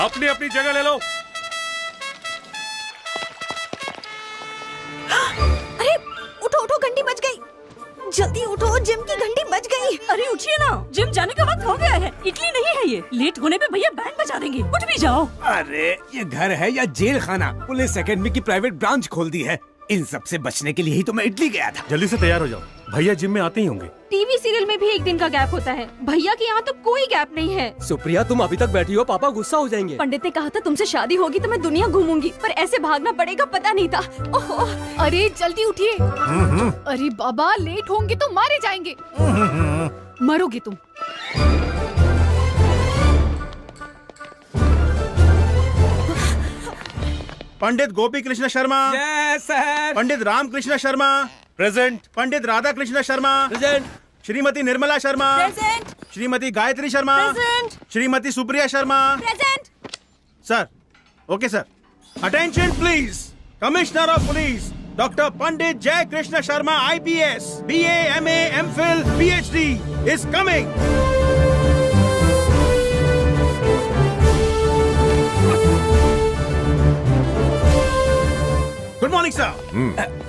अपनी अपनी जगह ले लो। अरे उठो उठो, घंटी बज गई। जल्दी उठो, जिम की घंटी बज गई। अरे उठिए ना, जिम जाने का वक्त हो गया है। इडली नहीं है ये, लेट होने पे भैया बैंड बजा देंगे। उठ भी जाओ। अरे ये घर है या जेल खाना? पुलिस एकेडमी की प्राइवेट ब्रांच खोल दी है। इन सब से बचने के लिए ही तो मैं इटली गया था। जल्दी से तैयार हो जाओ, भैया जिम में आते ही होंगे। टीवी सीरियल में भी एक दिन का गैप होता है, भैया के यहाँ तो कोई गैप नहीं है। सुप्रिया तुम अभी तक बैठी हो, पापा गुस्सा हो जाएंगे। पंडित ने कहा था तुमसे शादी होगी तो मैं दुनिया घूमूंगी, पर ऐसे भागना पड़ेगा पता नहीं था। ओहो। अरे जल्दी उठिए। अरे बाबा, लेट होंगे तो मारे जाएंगे। मरोगे तुम। Pandit Gopi Krishna Sharma, yes sir. Pandit Ram Krishna Sharma, present. Pandit Radha Krishna Sharma, present. Shrimati Nirmala Sharma, present. Shrimati Gayatri Sharma, present. Shrimati Supriya Sharma. Present. Sir, okay sir. Attention please. Commissioner of police doctor Pandit Jai Krishna Sharma IPS, BA, MA, MPhil, PhD is coming. Good morning sir.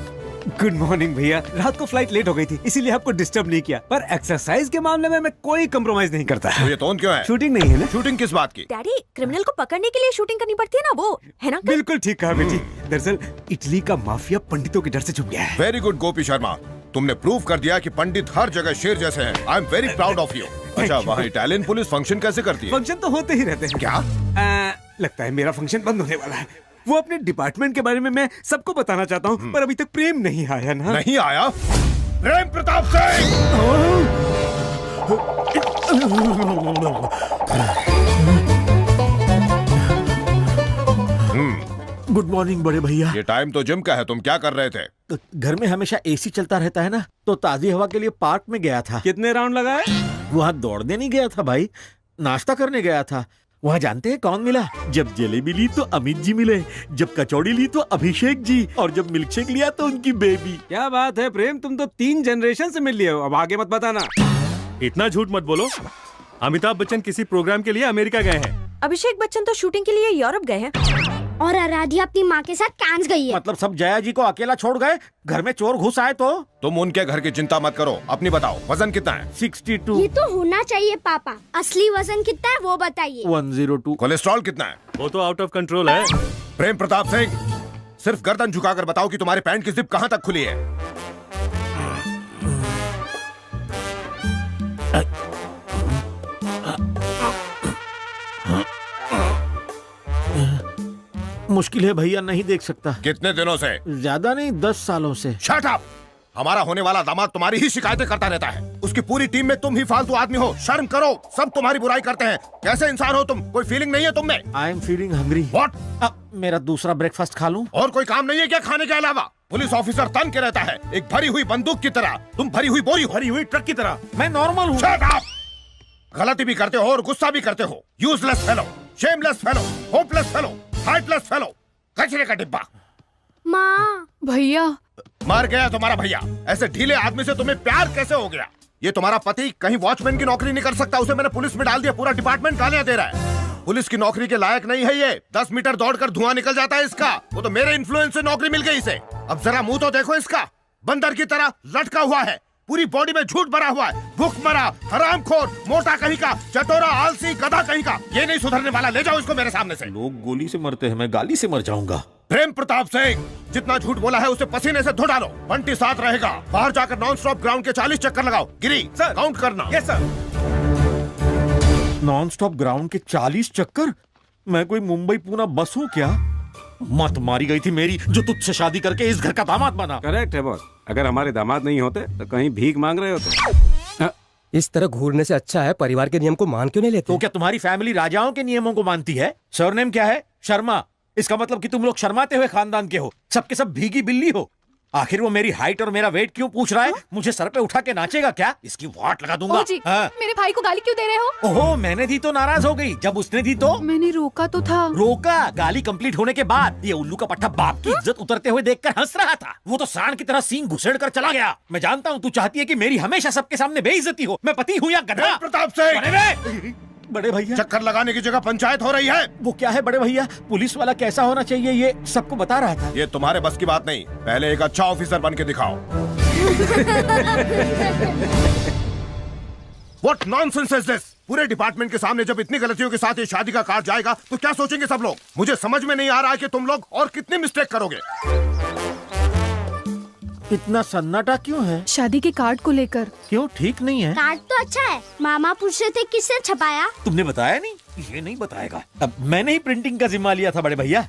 Good morning भैया। रात को फ्लाइट लेट हो गई थी, इसीलिए आपको डिस्टर्ब नहीं किया। पर एक्सरसाइज के मामले में मैं कोई कम्प्रोमाइज नहीं करता। तो ये टोन क्यों है? शूटिंग नहीं है ना? शूटिंग किस बात की? डैडी, क्रिमिनल को पकड़ने के लिए शूटिंग करनी पड़ती है ना, वो है ना? बिल्कुल ठीक कहा बेटी। दरअसल इटली का माफिया पंडितों के डर से छुप गया है। वेरी गुड गोपी शर्मा, तुमने प्रूव कर दिया कि पंडित हर जगह शेर जैसे हैं। I am very proud of you. अच्छा, वहाँ इटालियन पुलिस फंक्शन कैसे करती है? फंक्शन तो होते ही रहते हैं। क्या? लगता है मेरा फंक्शन बंद होने वाला है। वो अपने डिपार्टमेंट के बारे में मैं सबको बताना चाहता हूँ, पर अभी तक प्रेम नहीं आया ना। नहीं आया? प्रेम प्रताप सिंह! गुड मॉर्निंग बड़े भैया। ये टाइम तो जिम का है, तुम क्या कर रहे थे? घर में हमेशा AC चलता रहता है ना, तो ताजी हवा के लिए पार्क में गया था। कितने राउंड लगाए? वहाँ दौड़ने नहीं गया था भाई, नाश्ता करने गया था। वहाँ जानते हैं कौन मिला? जब जलेबी ली तो अमित जी मिले, जब कचौड़ी ली तो अभिषेक जी, और जब मिल्क शेक लिया तो उनकी बेबी। क्या बात है प्रेम, तुम तो 3 जनरेशन से मिल लिए हो। अब आगे मत बताना। इतना झूठ मत बोलो। अमिताभ बच्चन किसी प्रोग्राम के लिए अमेरिका गए हैं। अभिषेक बच्चन तो शूटिंग के लिए यूरोप गए हैं। और आराध्या अपनी माँ के साथ कांस गई है। मतलब सब जया जी को अकेला छोड़ गए? घर में चोर घुस आए तो? तुम उनके घर की चिंता मत करो, अपनी बताओ, वजन कितना है? 62। ये तो होना चाहिए पापा। असली वजन कितना है वो बताइए। 102। कोलेस्ट्रॉल कितना है? वो तो आउट ऑफ कंट्रोल है। प्रेम प्रताप सिंह, सिर्फ गर्दन झुकाकर बताओ कि तुम्हारे पैंट की जिप कहाँ तक खुली है? मुश्किल है भैया, नहीं देख सकता। कितने दिनों से? ज्यादा नहीं, 10 सालों से। Shut up! हमारा होने वाला दामाद तुम्हारी ही शिकायतें करता रहता है। उसकी पूरी टीम में तुम ही फालतू आदमी हो। शर्म करो, सब तुम्हारी बुराई करते हैं। कैसे इंसान हो तुम? कोई फीलिंग नहीं है तुम में? I am feeling hungry. What? मेरा दूसरा ब्रेकफास्ट खा लूं? और कोई काम नहीं है क्या खाने के अलावा? पुलिस ऑफिसर तन के रहता है, एक भरी हुई बंदूक की तरह। तुम भरी हुई बोरी हो। भरी हुई ट्रक की तरह। मैं नॉर्मल हूँ। Shut up! गलती भी करते हो और गुस्सा भी करते हो। Useless fellow, shameless fellow, hopeless fellow, heartless fellow, कचरे का डिब्बा। माँ। भैया। मर गया तुम्हारा भैया। ऐसे ढीले आदमी से तुम्हें प्यार कैसे हो गया? ये तुम्हारा पति कहीं वॉचमैन की नौकरी नहीं कर सकता, उसे मैंने पुलिस में डाल दिया। पूरा डिपार्टमेंट गालियां दे रहा है। पुलिस की नौकरी के लायक नहीं है ये। 10 मीटर दौड़कर धुआं निकल जाता है इसका। वो तो मेरे इन्फ्लुएंस से नौकरी मिल गई इसे। अब जरा मुंह तो देखो इसका, बंदर की तरह लटका हुआ है। पूरी बॉडी में झूठ भरा हुआ है। भूख मरा, हरामखोर, मोटा कहीं का, चटोरा, आलसी, गधा कहीं का। ये नहीं सुधरने वाला। ले जाओ इसको मेरे सामने से। लोग गोली से मरते हैं, मैं गाली से मर जाऊंगा। प्रेम प्रताप सिंह, जितना झूठ बोला है उसे पसीने से धो डालो। बंटी साथ रहेगा। बाहर जाकर नॉन स्टॉप ग्राउंड के 40 चक्कर लगाओ। गिरी सर, काउंट करना। Yes sir. Non stop ground के 40 चक्कर? मैं कोई मुंबई पूना बस हूँ क्या? मत मारी गई थी मेरी, जो तुझसे शादी करके इस घर का दामाद बना। करेक्ट है बॉस। अगर हमारे दामाद नहीं होते तो कहीं भीख मांग रहे होते। इस तरह घूरने से अच्छा है परिवार के नियम को मान क्यों नहीं लेते? तो क्या तुम्हारी फैमिली राजाओं के नियमों को मानती है? सरनेम क्या है? शर्मा। इसका मतलब कि तुम लोग शर्माते हुए खानदान के हो, सबके सब भीगी बिल्ली हो। आखिर वो मेरी हाइट और मेरा वेट क्यों पूछ रहा है? मुझे सर पे उठा के नाचेगा क्या? इसकी वाट लगा दूंगा। जी, हाँ। मेरे भाई को गाली क्यों दे रहे हो? ओहो, मैंने दी तो नाराज हो गई, जब उसने दी तो मैंने रोका तो था। रोका? गाली कंप्लीट होने के बाद ये उल्लू का पट्टा बाप की इज्जत उतरते हुए देखकर हंस रहा था। वो तो सांड की तरह सींग घुसेड़ कर चला गया। मैं जानता हूँ तू चाहती है कि मेरी हमेशा सबके सामने बेइज्जती हो। मैं पति हूँ या गधा? प्रताप सिंह, बड़े भैया चक्कर लगाने की जगह पंचायत हो रही है। वो क्या है बड़े भैया, पुलिस वाला कैसा होना चाहिए ये सबको बता रहा था। ये तुम्हारे बस की बात नहीं, पहले एक अच्छा ऑफिसर बन के दिखाओ। What nonsense is this? पूरे डिपार्टमेंट के सामने जब इतनी गलतियों के साथ ये शादी का कार्ड जाएगा तो क्या सोचेंगे सब लोग? मुझे समझ में नहीं आ रहा है कि तुम लोग और कितनी मिस्टेक करोगे। इतना सन्नाटा क्यों है? शादी के कार्ड को लेकर। क्यों, ठीक नहीं है? कार्ड तो अच्छा है। मामा पूछ रहे थे किसने छपाया। तुमने बताया नहीं? ये नहीं बताएगा। अब मैंने ही प्रिंटिंग का जिम्मा लिया था बड़े भैया।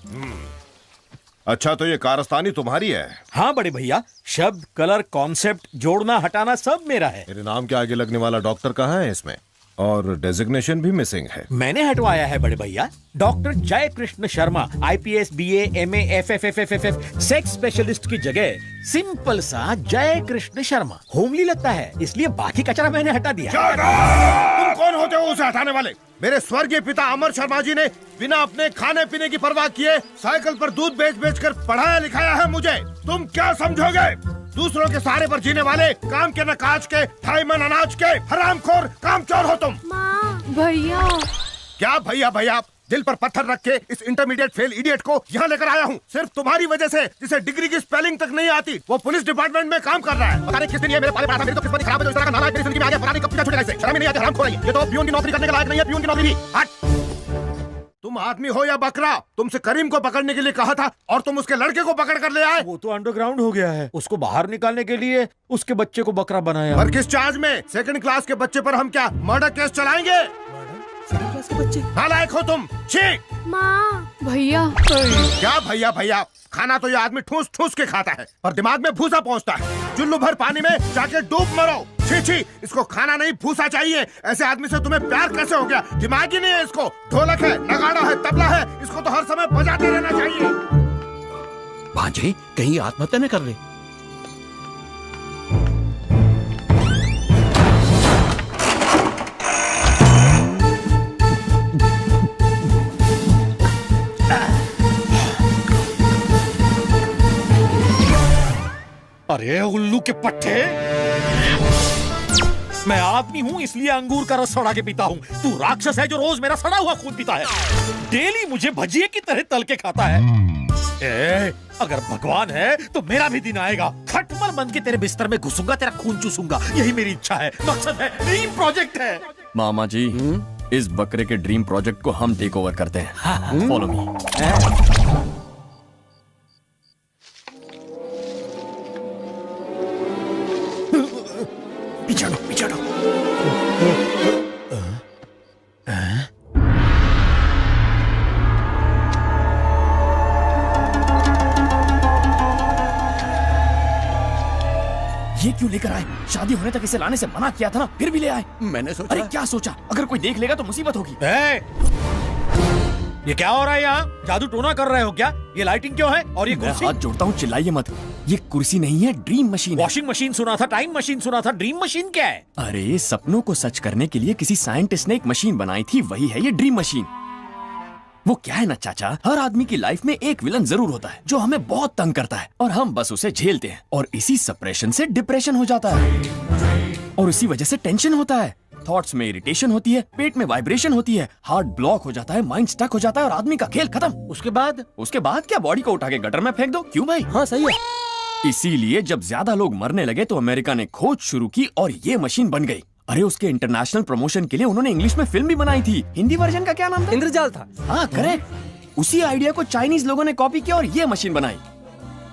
अच्छा तो ये कारस्तानी तुम्हारी है? हाँ बड़े भैया, शब्द, कलर, कॉन्सेप्ट, जोड़ना हटाना सब मेरा है। मेरे नाम के आगे लगने वाला डॉक्टर कहाँ है इसमें? और डेजिग्नेशन भी मिसिंग है। मैंने हटवाया है बड़े भैया। डॉक्टर जय Krishna Sharma, IPS, BA, MA, FFFFF, sex specialist की जगह सिंपल सा जय कृष्ण शर्मा होमली लगता है, इसलिए बाकी कचरा मैंने हटा दिया। तुम कौन होते हो उसे हटाने वाले? मेरे स्वर्गीय पिता अमर शर्मा जी ने बिना अपने खाने पीने की परवाह किए साइकिल पर दूध बेच बेच कर पढ़ाया लिखाया है मुझे। तुम क्या समझोगे? दूसरों के सहारे पर जीने वाले, काम के न काज के, 2.5 मन अनाज के हरामखोर कामचोर हो तुम। भैया क्या भैया भैया? दिल पर पत्थर रख के इस इंटरमीडिएट फेल इडियट को यहाँ लेकर आया हूँ सिर्फ तुम्हारी वजह से, जिसे डिग्री की स्पेलिंग तक नहीं आती, वो पुलिस डिपार्टमेंट में काम कर रहा है। पता नहीं किस दिन ये मेरे पाले पड़ा था, मेरी तो किस्मत खराब है जो इस तरह का नालायक मेरी जिंदगी में आ गया। पता नहीं कब पीछा छूटेगा इसे। शर्म ही नहीं आती, हरामखोर है ये तो पियून की नौकरी करने के लायक नहीं है। पियून की नौकरी भी हट। तुम आदमी हो या बकरा? तुमसे करीम को पकड़ने के लिए कहा था और तुम उसके लड़के को पकड़ कर ले आए। वो तो अंडरग्राउंड हो गया है, उसको बाहर निकालने के लिए उसके बच्चे को बकरा बनाया। और किस चार्ज में? सेकंड क्लास के बच्चे पर हम क्या मर्डर केस चलाएंगे? नालायक हो तुम। छी। माँ भैया क्या भैया भैया? खाना तो ये आदमी ठूस ठूस के खाता है पर दिमाग में भूसा पहुंचता है। चुल्लू भर पानी में जाके डूब मरो। छी छी, इसको खाना नहीं भूसा चाहिए। ऐसे आदमी से तुम्हें प्यार कैसे हो गया? दिमाग ही नहीं है इसको। ढोलक है, नगाड़ा है, तबला है, इसको तो हर समय बजाते रहना चाहिए। भांजे कहीं आत्महत्या न कर ले। अरे उल्लू के पट्टे, मैं आदमी हूँ इसलिए अंगूर का रस सड़ा के पीता हूँ। तू राक्षस है जो रोज मेरा सड़ा हुआ खून पीता है, डेली मुझे भजिए की तरह तल के खाता है। अगर भगवान है तो मेरा भी दिन आएगा, खटमल बन के तेरे बिस्तर में घुसूंगा, तेरा खून चूसूंगा। यही मेरी इच्छा है, मकसद है, ड्रीम प्रोजेक्ट है। मामा जी इस बकरे के ड्रीम प्रोजेक्ट को हम टेक ओवर करते हैं। Follow me. पीछे हटो, पीछे हटो। ये क्यों लेकर आए? शादी होने तक इसे लाने से मना किया था ना, फिर भी ले आए। मैंने सोचा। अरे क्या सोचा? अगर कोई देख लेगा तो मुसीबत होगी। ये क्या हो रहा है यहाँ? जादू टोना कर रहे हो क्या? ये लाइटिंग क्यों है? और ये कुर्सी? हाथ जोड़ता हूँ, चिल्लाइए मत। ये कुर्सी नहीं है, ड्रीम मशीन है। वॉशिंग मशीन सुना था, टाइम मशीन सुना था, ड्रीम मशीन क्या है? अरे सपनों को सच करने के लिए किसी साइंटिस्ट ने एक मशीन बनाई थी, वही है ये ड्रीम मशीन। वो क्या है ना चाचा, हर आदमी की लाइफ में एक विलन जरूर होता है जो हमें बहुत तंग करता है और हम बस उसे झेलते हैं, और इसी सप्रेशन से डिप्रेशन हो जाता है और इसी वजह से टेंशन होता है, थॉट्स में इरिटेशन होती है, पेट में वाइब्रेशन होती है, हार्ट ब्लॉक हो जाता है, माइंड स्टक हो जाता है और आदमी का खेल खत्म। उसके बाद क्या, बॉडी को उठा के गटर में फेंक दो। क्यों भाई? हाँ सही है। इसीलिए जब ज्यादा लोग मरने लगे तो अमेरिका ने खोज शुरू की और ये मशीन बन गई। अरे उसके इंटरनेशनल प्रमोशन के लिए उन्होंने इंग्लिश में फिल्म भी बनाई थी। हिंदी वर्जन का क्या नाम था? इंद्रजाल था। हाँ करेक्ट। उसी आइडिया को चाइनीज लोगों ने कॉपी किया और ये मशीन बनाई।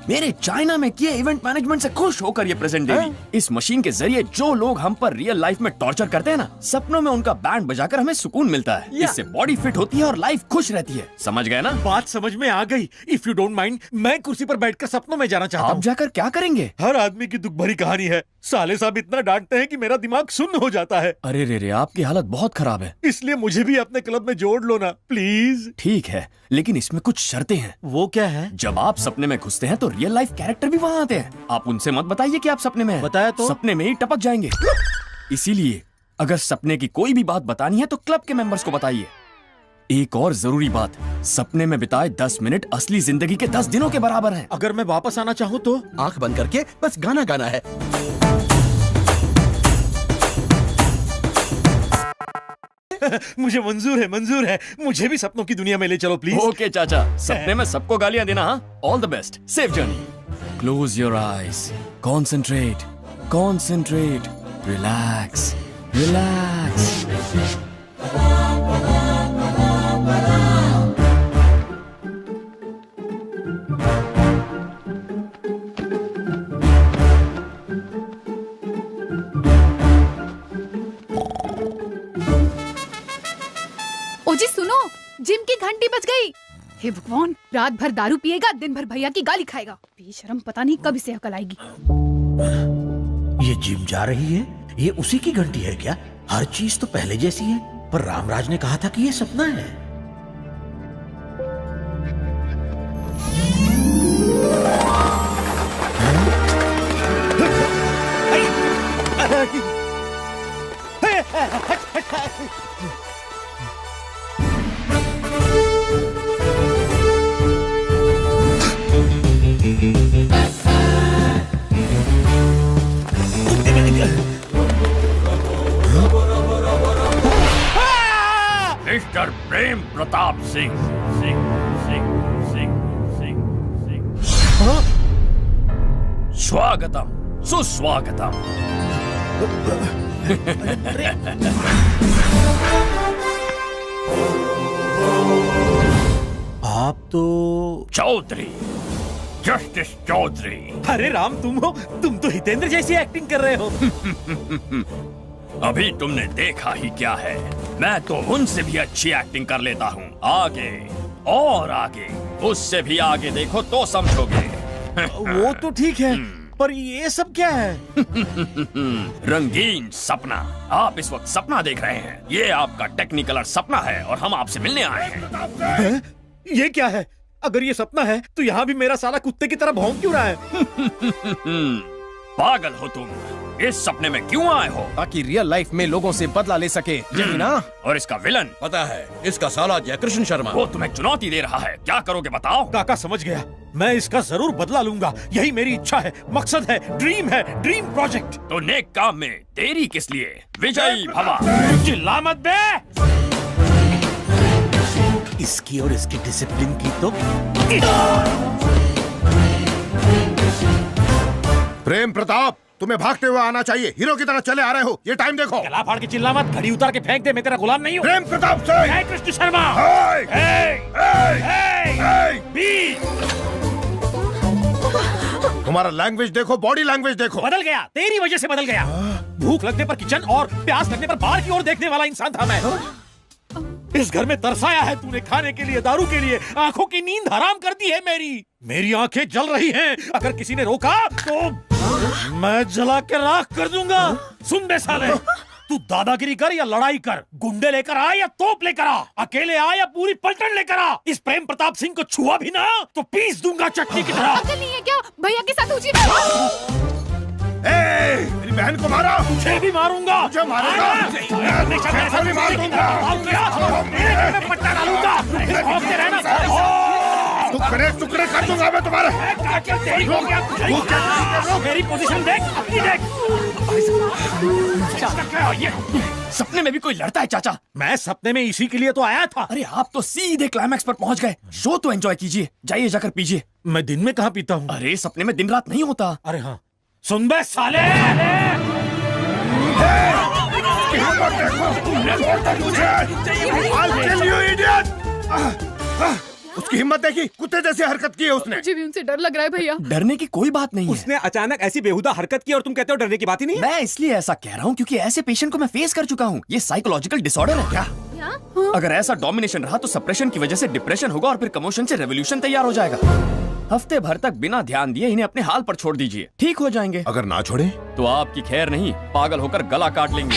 मेरे चाइना में किए इवेंट मैनेजमेंट से खुश होकर ये प्रेजेंट दे दी। इस मशीन के जरिए जो लोग हम पर रियल लाइफ में टॉर्चर करते हैं ना, सपनों में उनका बैंड बजाकर हमें सुकून मिलता है। इससे बॉडी फिट होती है और लाइफ खुश रहती है। समझ गए ना? बात समझ में आ गई। इफ यू डोंट माइंड, मैं कुर्सी पर बैठकर सपनों में जाना चाहता हूँ। आप जाकर क्या करेंगे? हर आदमी की दुख भरी कहानी है। साले साहब इतना डांटते हैं कि मेरा दिमाग सुन्न हो जाता है। अरे रे, आपकी हालत बहुत खराब है। इसलिए मुझे भी अपने क्लब में जोड़ लो ना प्लीज। ठीक है, लेकिन इसमें कुछ शर्तें हैं। वो क्या है? जब आप सपने में घुसते हैं तो रियल लाइफ कैरेक्टर भी वहाँ आते हैं। आप उनसे मत बताइए कि आप सपने में हैं। बताया तो? सपने में ही टपक जाएंगे। इसीलिए अगर सपने की कोई भी बात बतानी है तो क्लब के मेंबर्स को बताइए। एक और जरूरी बात, सपने में बिताए 10 मिनट असली जिंदगी के 10 दिनों के बराबर हैं। अगर मैं वापस आना चाहूँ तो? आंख बंद करके बस गाना गाना है। मुझे मंजूर है मुझे भी सपनों की दुनिया में ले चलो प्लीज। ओके चाचा, सपने में सबको गालियां देना। हाँ, all the best, safe journey. Close your eyes, concentrate, relax. ओ जी सुनो, जिम की घंटी बज गई। हे भगवान, रात भर दारू पिएगा, दिन भर भैया की गाली खाएगा। बेशरम, पता नहीं कब इसे अकल आएगी। ये जिम जा रही है, ये उसी की घंटी है क्या? हर चीज तो पहले जैसी है, पर रामराज ने कहा था कि ये सपना है। मिस्टर प्रेम प्रताप सिंह। स्वागतम, सुस्वागतम। आप तो चौधरी, जस्टिस चौधरी। अरे राम, तुम हो? तुम तो हितेंद्र जैसी एक्टिंग कर रहे हो। अभी तुमने देखा ही क्या है, मैं तो उनसे भी अच्छी एक्टिंग कर लेता हूँ। आगे और आगे, उससे भी आगे देखो तो समझोगे। वो तो ठीक है, पर ये सब क्या है? रंगीन सपना। आप इस वक्त सपना देख रहे हैं। ये आपका टेक्निकलर सपना है और हम आपसे मिलने आए हैं। ये क्या है? अगर ये सपना है तो यहाँ भी मेरा साला कुत्ते की तरह भौंक क्यों रहा है? पागल हो तुम? इस सपने में क्यों आए हो? ताकि रियल लाइफ में लोगों से बदला ले सके, यही ना? और इसका विलन? पता है, इसका साला जयकृष्ण शर्मा। वो तुम्हें चुनौती दे रहा है, क्या करोगे बताओ? काका समझ गया, मैं इसका जरूर बदला लूंगा। यही मेरी इच्छा है, मकसद है, ड्रीम प्रोजेक्ट। तो नेक काम में देरी किस लिए? विजयी भवा। चिल्ला मत बे। इसकी और इसकी डिसिप्लिन की तो प्रेम प्रताप, तुम्हें भागते हुए आना चाहिए। हीरो की तरह चले आ रहे हो। ये टाइम देखो। गला फाड़ के चिल्ला मत, घड़ी उतार के फेंक दे। मैं तेरा गुलाम नहीं हूँ। प्रेम प्रताप से जय कृष्ण शर्मा। तुम्हारा लैंग्वेज देखो, बॉडी लैंग्वेज देखो। बदल गया, तेरी वजह से बदल गया। भूख लगने पर किचन और प्यास लगने पर बाहर की ओर देखने वाला इंसान था मैं। इस घर में तरसाया है तूने, खाने के लिए, दारू के लिए। आंखों की नींद हराम कर दी है मेरी आंखें जल रही हैं। अगर किसी ने रोका तो मैं जला के राख कर दूंगा। सुन बे साले, तू दादागिरी कर या लड़ाई कर, गुंडे लेकर आ या तोप लेकर आ, अकेले आ या पूरी पलटन लेकर आ, इस प्रेम प्रताप सिंह को छुआ भी ना तो पीस दूंगा चटनी की तरह। अकल नहीं है क्या? भैया के साथ उठी। मेरी बहन को मारा। तुझे भी मारूंगा। मुझे मारेगा? मैं भी मार दूंगा। पट्टा डालूंगा। टुकड़े कर दूंगा मैं तुम्हारे। मेरी पोजीशन देख, अपनी देख। सपने में भी कोई लड़ता है चाचा? मैं सपने में इसी के लिए तो आया था। अरे आप तो सीधे क्लाइमैक्स पर पहुंच गए। शो तो एंजॉय कीजिए, जाइए जाकर पीजिए। मैं दिन में कहाँ पीता हूँ? अरे सपने में दिन रात नहीं होता। अरे हाँ, सुन बे साले। उसकी हिम्मत देखी, कुत्ते जैसी हरकत की है उसने। मुझे भी उनसे डर लग रहा है भैया। डरने की कोई बात नहीं है। उसने अचानक ऐसी बेहुदा हरकत की और तुम कहते हो डरने की बात ही नहीं है? मैं इसलिए ऐसा कह रहा हूँ क्योंकि ऐसे पेशेंट को मैं फेस कर चुका हूँ। ये साइकोलॉजिकल डिसऑर्डर है क्या? अगर ऐसा डोमिनेशन रहा तो सप्रेशन की वजह से डिप्रेशन होगा और फिर कमोशन से रेवोल्यूशन तैयार हो जाएगा। हफ्ते भर तक बिना ध्यान दिए इन्हें अपने हाल पर छोड़ दीजिए, ठीक हो जाएंगे। अगर ना छोड़े तो आपकी खैर नहीं, पागल होकर गला काट लेंगे।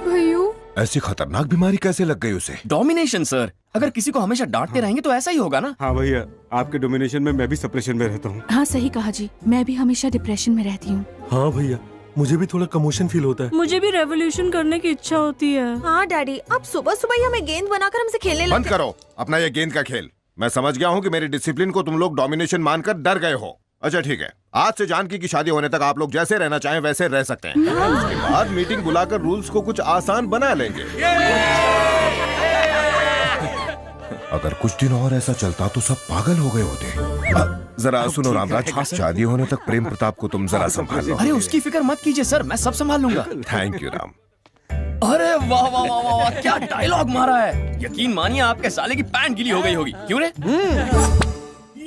भैया, ऐसी खतरनाक बीमारी कैसे लग गई उसे? डोमिनेशन सर, अगर किसी को हमेशा डांटते रहेंगे तो ऐसा ही होगा ना। हाँ भैया, आपके डोमिनेशन में मैं भी सप्रेशन में रहता हूँ। हाँ सही कहा जी, मैं भी हमेशा डिप्रेशन में रहती हूँ। हाँ भैया, मुझे भी थोड़ा कमोशन फील होता है। मुझे भी रेवोल्यूशन करने की इच्छा होती है। हाँ डैडी, आप सुबह सुबह ही हमें गेंद बनाकर हमसे खेलने बंद लगते। करो अपना ये गेंद का खेल। मैं समझ गया हूँ कि मेरी डिसिप्लिन को तुम लोग डोमिनेशन मानकर डर गए हो। अच्छा ठीक है, आज से जानकी की शादी होने तक आप लोग जैसे रहना चाहें वैसे रह सकते हैं। उसके बाद मीटिंग बुलाकर रूल्स को कुछ आसान बना लेंगे। अगर कुछ दिन और ऐसा चलता तो सब पागल हो गए होते। जरा सुनो रामराज, शादी होने तक प्रेम प्रताप को तुम जरा संभाल लो। अरे उसकी फिक्र मत कीजिए सर, मैं सब संभाल लूंगा। Thank you Ram. अरे वाह वाह वाह वाह वाह, क्या डायलॉग मारा है। यकीन मानिए आपके साले की पैंट गीली हो गई होगी। क्यों रे?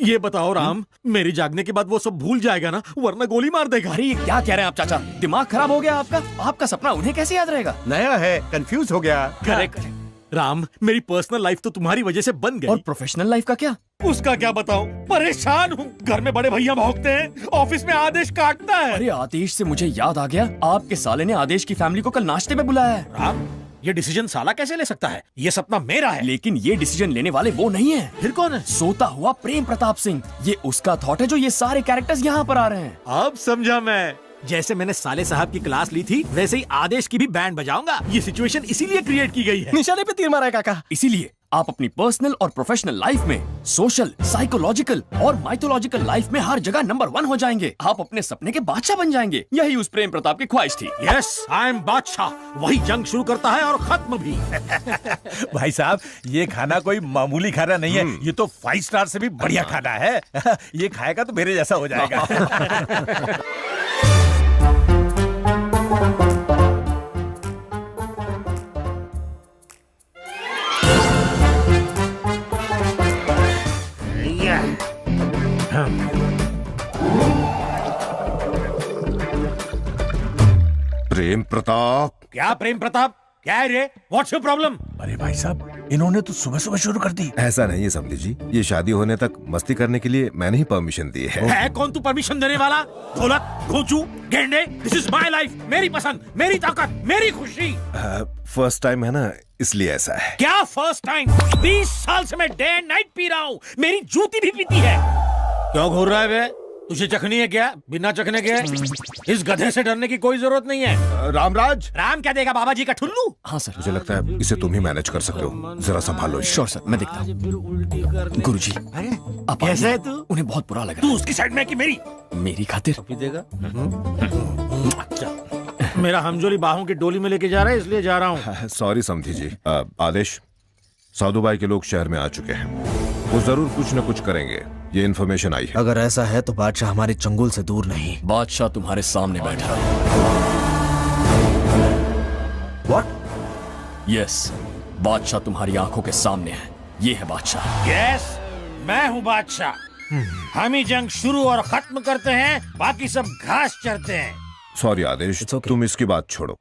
ये बताओ राम, मेरी जागने के बाद वो सब भूल जाएगा ना, वरना गोली मार देगा। अरे ये क्या कह रहे हैं आप चाचा, दिमाग खराब हो गया आपका? आपका सपना उन्हें कैसे याद रहेगा? नया है, कंफ्यूज हो गया। करेक्ट। राम, मेरी पर्सनल लाइफ तो तुम्हारी वजह से बन गई। और प्रोफेशनल लाइफ का क्या? उसका क्या बताऊं, परेशान हूँ। घर में बड़े भैया भौंकते हैं, ऑफिस में आदेश काटता है। अरे आदेश से मुझे याद आ गया, आपके साले ने आदेश की फैमिली को कल नाश्ते में बुलाया है। राम, ये डिसीजन साला कैसे ले सकता है? ये सपना मेरा है। लेकिन ये डिसीजन लेने वाले वो नहीं है। फिर कौन है? सोता हुआ प्रेम प्रताप सिंह। ये उसका थॉट है जो ये सारे कैरेक्टर्स यहाँ पर आ रहे हैं। अब समझा मैं। जैसे मैंने साले साहब की क्लास ली थी, वैसे ही आदेश की भी बैंड बजाऊंगा। ये सिचुएशन इसीलिए क्रिएट की गई है। निशाने पे तीर मारा है काका। इसीलिए आप अपनी पर्सनल और प्रोफेशनल लाइफ में सोशल, साइकोलॉजिकल और माइथोलॉजिकल लाइफ में हर जगह नंबर 1 हो जाएंगे। आप अपने सपने के बादशाह बन जाएंगे। यही उस प्रेम प्रताप की ख्वाहिश थी। यस, आई एम बादशाह। वही जंग शुरू करता है और खत्म भी। भाई साहब, ये खाना कोई मामूली खाना नहीं है, ये तो 5 स्टार से भी बढ़िया खाना है। ये खाएगा तो मेरे जैसा हो जाएगा। प्रेम प्रताप। क्या प्रेम प्रताप? क्या है रे? What's your problem? अरे भाई साहब, इन्होंने तो सुबह सुबह शुरू कर दी। ऐसा नहीं है समधी जी, ये शादी होने तक मस्ती करने के लिए मैंने ही परमिशन दी है। कौन तू परमिशन देने वाला? ढोलक, घोंचू, गेंडे, दिस इज माय लाइफ, मेरी पसंद, मेरी ताकत, मेरी खुशी। फर्स्ट टाइम है ना, इसलिए ऐसा है। क्या फर्स्ट टाइम? 20 साल से मैं डे एंड नाइट पी रहा हूँ, मेरी जूती भी पीती है। क्यों घूर रहा है बे? तुझे चखनी है क्या? बिना चखने के इस गधे से डरने की कोई जरूरत नहीं है। रामराज। राम क्या देगा, बाबा जी का ठुल्लू? हाँ सर। मुझे लगता है इसे तुम ही मैनेज कर सकते हो, जरा संभालो। श्योर सर, मैं देखता हूँ। गुरुजी, आप कैसे है तू? उन्हें बहुत बुरा लगा। तू उसकी साइड में कि मेरी? मेरी खातिर। मेरा हमजोली बाहों की डोली में लेके जा रहा है, इसलिए जा रहा हूँ। सॉरी समधी जी। आदेश, साधुबाई के लोग शहर में आ चुके हैं, वो जरूर कुछ न कुछ करेंगे, ये इन्फॉर्मेशन आई है। अगर ऐसा है तो बादशाह हमारे चंगुल से दूर नहीं। बादशाह तुम्हारे सामने बैठा। What? यस, बादशाह तुम्हारी आंखों के सामने है। ये है बादशाह। यस, मैं हूँ बादशाह। हम ही जंग शुरू और खत्म करते हैं, बाकी सब घास चरते हैं। सॉरी आदेश, तुम इसकी बात छोड़ो,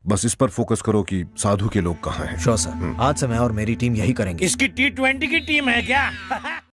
बस इस पर फोकस करो कि साधु के लोग कहाँ हैं। श्योर सर, आज से मैं और मेरी टीम यही करेंगे। इसकी T20 की टीम है क्या?